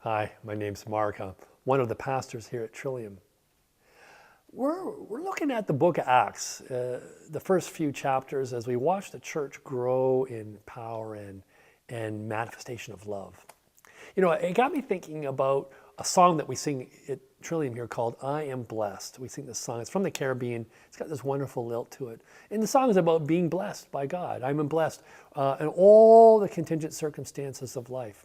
Hi, my name's Mark. I'm one of the pastors here at Trillium. We're looking at the book of Acts, the first few chapters as we watch the church grow in power and manifestation of love. You know, it got me thinking about a song that we sing at Trillium here called I Am Blessed. We sing this song. It's from the Caribbean. It's got this wonderful lilt to it. And the song is about being blessed by God. I'm blessed in all the contingent circumstances of life.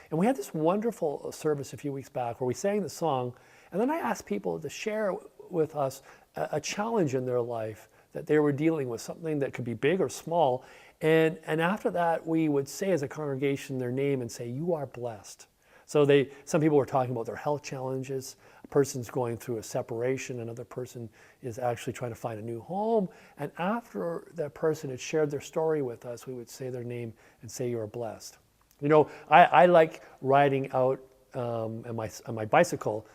And we had this wonderful service a few weeks back where we sang the song, and then I asked people to share with us a challenge in their life that they were dealing with, something that could be big or small. And after that, we would say as a congregation their name and say, you are blessed. So some people were talking about their health challenges. A person's going through a separation. Another person is actually trying to find a new home. And after that person had shared their story with us, we would say their name and say, you are blessed. You know, I like riding out on my bicycle,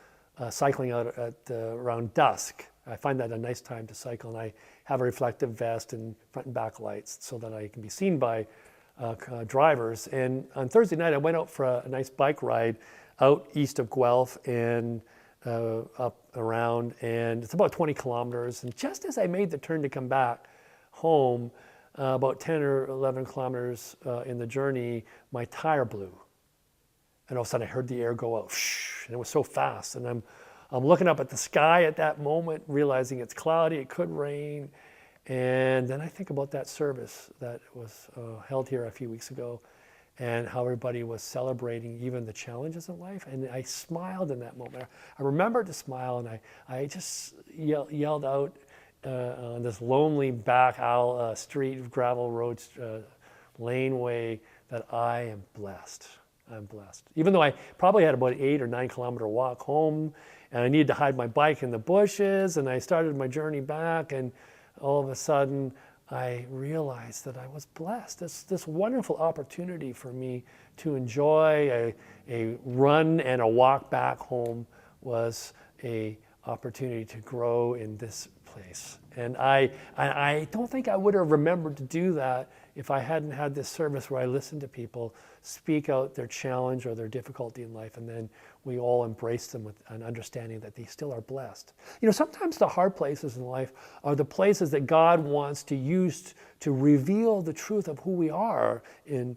cycling out at around dusk. I find that a nice time to cycle, and I have a reflective vest and front and back lights so that I can be seen by drivers. And on Thursday night, I went out for a nice bike ride out east of Guelph and up around, and it's about 20 kilometers. And just as I made the turn to come back home, about 10 or 11 kilometers in the journey, my tire blew. And all of a sudden I heard the air go out, and it was so fast. And I'm looking up at the sky at that moment, realizing it's cloudy, it could rain. And then I think about that service that was held here a few weeks ago and how everybody was celebrating even the challenges in life. And I smiled in that moment. I remembered to smile, and I just yelled out, on this lonely back street, gravel road, laneway, that I am blessed. I'm blessed. Even though I probably had about an 8 or 9 kilometer walk home, and I needed to hide my bike in the bushes, and I started my journey back, and all of a sudden I realized that I was blessed. This wonderful opportunity for me to enjoy a run and a walk back home was a opportunity to grow in this place. And I don't think I would have remembered to do that if I hadn't had this service where I listened to people speak out their challenge or their difficulty in life, and then we all embrace them with an understanding that they still are blessed. You know, sometimes the hard places in life are the places that God wants to use to reveal the truth of who we are in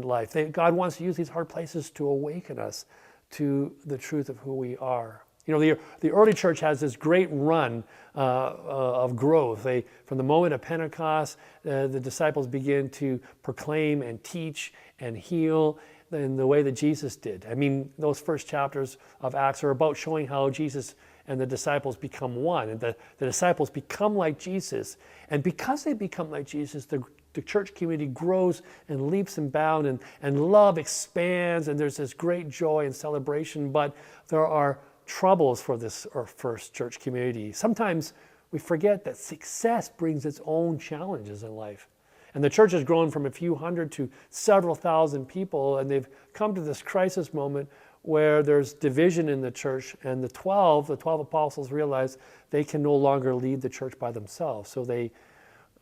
life. God wants to use these hard places to awaken us to the truth of who we are. You know, the early church has this great run of growth. From the moment of Pentecost, the disciples begin to proclaim and teach and heal in the way that Jesus did. I mean, those first chapters of Acts are about showing how Jesus and the disciples become one. And the disciples become like Jesus. And because they become like Jesus, the church community grows and leaps and bounds, and love expands, and there's this great joy and celebration. But there are troubles for this first church community. Sometimes we forget that success brings its own challenges in life. And the church has grown from a few hundred to several thousand people, and they've come to this crisis moment where there's division in the church, and the 12 apostles realize they can no longer lead the church by themselves. So they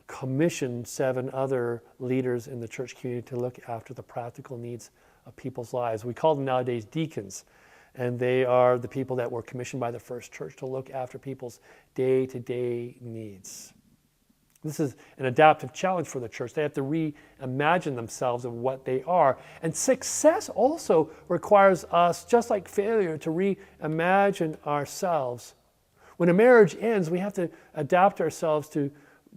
commissioned 7 other leaders in the church community to look after the practical needs of people's lives. We call them nowadays deacons. And they are the people that were commissioned by the first church to look after people's day-to-day needs. This is an adaptive challenge for the church. They have to reimagine themselves of what they are. And success also requires us, just like failure, to reimagine ourselves. When a marriage ends, we have to adapt ourselves to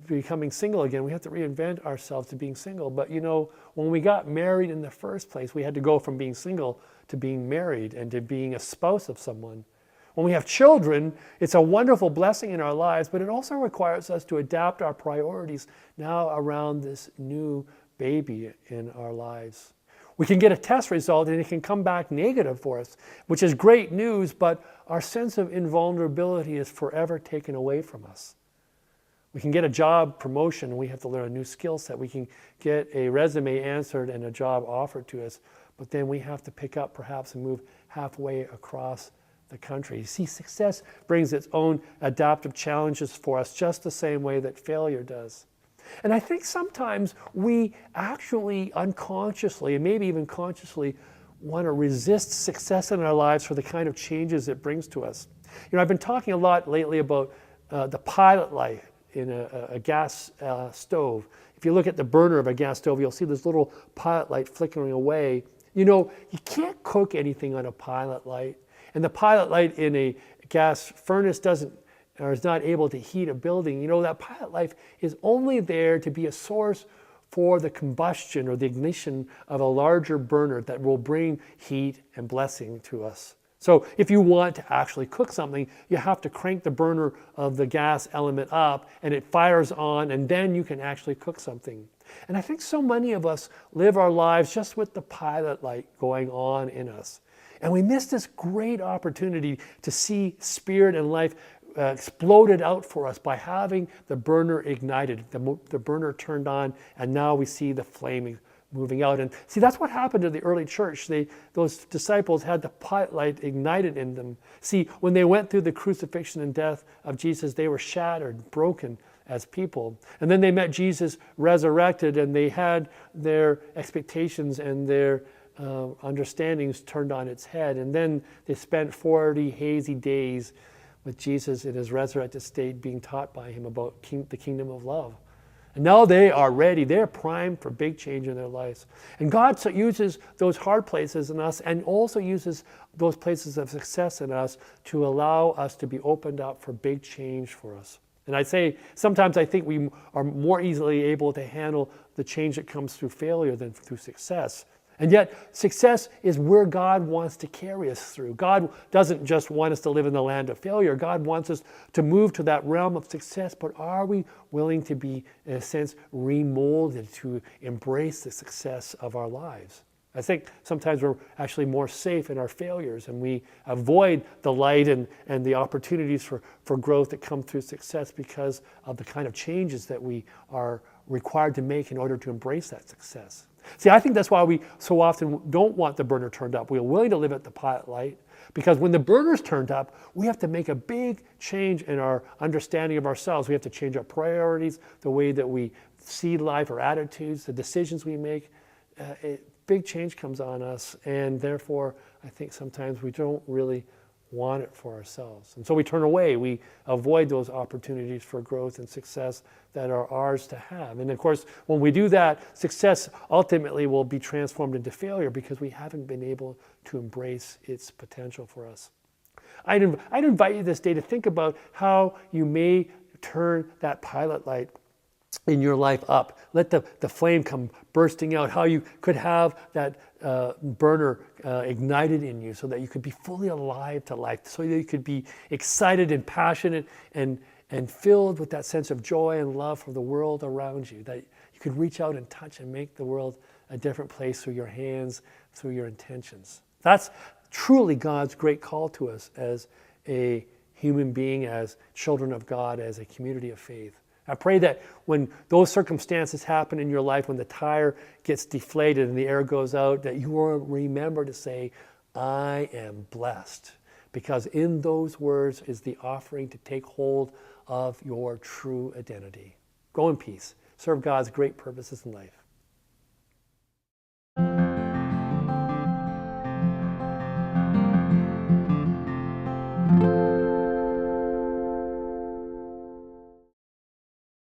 becoming single again. We have to reinvent ourselves to being single. But you know, when we got married in the first place, we had to go from being single to being married and to being a spouse of someone. When we have children, it's a wonderful blessing in our lives, but it also requires us to adapt our priorities now around this new baby in our lives. We can get a test result and it can come back negative for us, which is great news, but our sense of invulnerability is forever taken away from us. We can get a job promotion and we have to learn a new skill set. We can get a resume answered and a job offered to us, but then we have to pick up perhaps and move halfway across the country. You see, success brings its own adaptive challenges for us just the same way that failure does. And I think sometimes we actually unconsciously, and maybe even consciously, want to resist success in our lives for the kind of changes it brings to us. I've been talking a lot lately about the pilot light in a gas stove. If you look at the burner of a gas stove, you'll see this little pilot light flickering away. You can't cook anything on a pilot light. And the pilot light in a gas furnace is not able to heat a building. That pilot light is only there to be a source for the combustion or the ignition of a larger burner that will bring heat and blessing to us. So if you want to actually cook something, you have to crank the burner of the gas element up and it fires on, and then you can actually cook something. And I think so many of us live our lives just with the pilot light going on in us. And we miss this great opportunity to see spirit and life exploded out for us by having the burner ignited, the burner turned on, and now we see the flame moving out. And see, that's what happened to the early church. Those disciples had the pilot light ignited in them. See, when they went through the crucifixion and death of Jesus, they were shattered, broken as people. And then they met Jesus resurrected, and they had their expectations and their understandings turned on its head. And then they spent 40 hazy days with Jesus in his resurrected state, being taught by him about the kingdom of love. And now they are ready. They're primed for big change in their lives. And God uses those hard places in us and also uses those places of success in us to allow us to be opened up for big change for us. And I say, sometimes I think we are more easily able to handle the change that comes through failure than through success. And yet, success is where God wants to carry us through. God doesn't just want us to live in the land of failure. God wants us to move to that realm of success, but are we willing to be, in a sense, remolded to embrace the success of our lives? I think sometimes we're actually more safe in our failures, and we avoid the light and the opportunities for growth that come through success because of the kind of changes that we are required to make in order to embrace that success. See, I think that's why we so often don't want the burner turned up. We're willing to live at the pilot light because when the burner's turned up, we have to make a big change in our understanding of ourselves. We have to change our priorities, the way that we see life, our attitudes, the decisions we make. Big change comes on us, and therefore I think sometimes we don't really want it for ourselves. And so we turn away. We avoid those opportunities for growth and success that are ours to have. And of course, when we do that, success ultimately will be transformed into failure because we haven't been able to embrace its potential for us. I'd invite you this day to think about how you may turn that pilot light in your life up. Let the flame come bursting out. How you could have that burner ignited in you so that you could be fully alive to life, so that you could be excited and passionate and filled with that sense of joy and love for the world around you, that you could reach out and touch and make the world a different place through your hands, through your intentions. That's truly God's great call to us as a human being, as children of God, as a community of faith. I pray that when those circumstances happen in your life, when the tire gets deflated and the air goes out, that you will remember to say, I am blessed. Because in those words is the offering to take hold of your true identity. Go in peace. Serve God's great purposes in life.